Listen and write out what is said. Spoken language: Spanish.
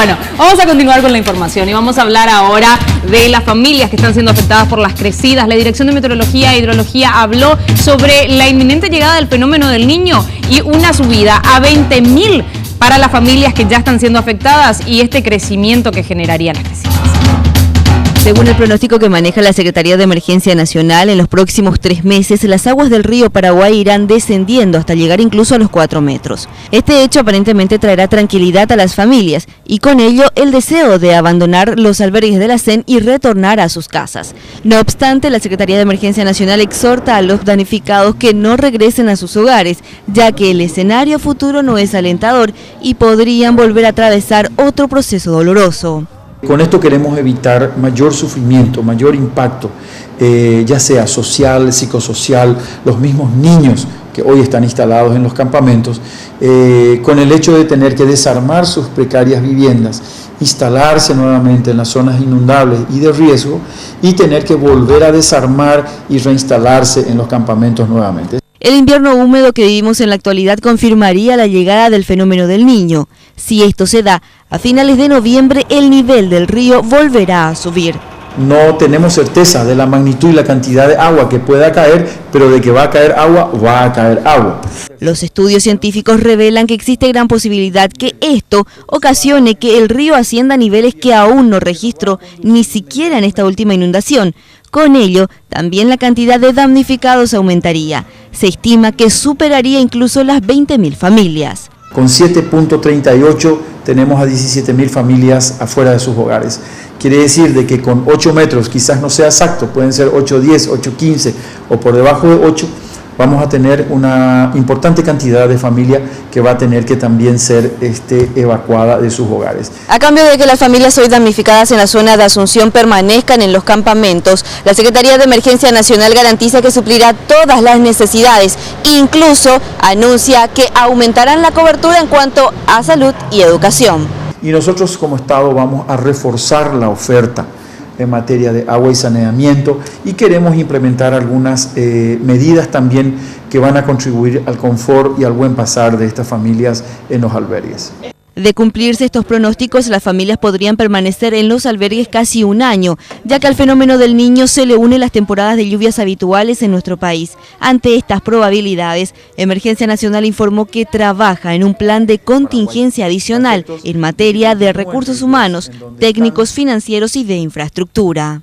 Bueno, vamos a continuar con la información y vamos a hablar ahora de las familias que están siendo afectadas por las crecidas. La Dirección de Meteorología e Hidrología habló sobre la inminente llegada del fenómeno del Niño y una subida a 20.000 para las familias que ya están siendo afectadas y este crecimiento que generarían las crecidas. Según el pronóstico que maneja la Secretaría de Emergencia Nacional, en los próximos 3 meses las aguas del río Paraguay irán descendiendo hasta llegar incluso a los 4 metros. Este hecho aparentemente traerá tranquilidad a las familias y con ello el deseo de abandonar los albergues de la SEN y retornar a sus casas. No obstante, la Secretaría de Emergencia Nacional exhorta a los damnificados que no regresen a sus hogares, ya que el escenario futuro no es alentador y podrían volver a atravesar otro proceso doloroso. Con esto queremos evitar mayor sufrimiento, mayor impacto, ya sea social, psicosocial, los mismos niños que hoy están instalados en los campamentos, con el hecho de tener que desarmar sus precarias viviendas, instalarse nuevamente en las zonas inundables y de riesgo y tener que volver a desarmar y reinstalarse en los campamentos nuevamente. El invierno húmedo que vivimos en la actualidad confirmaría la llegada del fenómeno del Niño. Si esto se da, a finales de noviembre el nivel del río volverá a subir. No tenemos certeza de la magnitud y la cantidad de agua que pueda caer, pero de que va a caer agua, va a caer agua. Los estudios científicos revelan que existe gran posibilidad que esto ocasione que el río ascienda a niveles que aún no registró ni siquiera en esta última inundación. Con ello, también la cantidad de damnificados aumentaría. Se estima que superaría incluso las 20.000 familias. Con 7.38 tenemos a 17.000 familias afuera de sus hogares. Quiere decir de que con 8 metros, quizás no sea exacto, pueden ser 8.10, 8.15 o por debajo de 8, vamos a tener una importante cantidad de familia que va a tener que también ser evacuada de sus hogares. A cambio de que las familias hoy damnificadas en la zona de Asunción permanezcan en los campamentos, la Secretaría de Emergencia Nacional garantiza que suplirá todas las necesidades. Incluso anuncia que aumentarán la cobertura en cuanto a salud y educación. Y nosotros como Estado vamos a reforzar la oferta en materia de agua y saneamiento y queremos implementar algunas medidas también que van a contribuir al confort y al buen pasar de estas familias en los albergues. De cumplirse estos pronósticos, las familias podrían permanecer en los albergues casi un año, ya que al fenómeno del Niño se le unen las temporadas de lluvias habituales en nuestro país. Ante estas probabilidades, Emergencia Nacional informó que trabaja en un plan de contingencia adicional en materia de recursos humanos, técnicos, financieros y de infraestructura.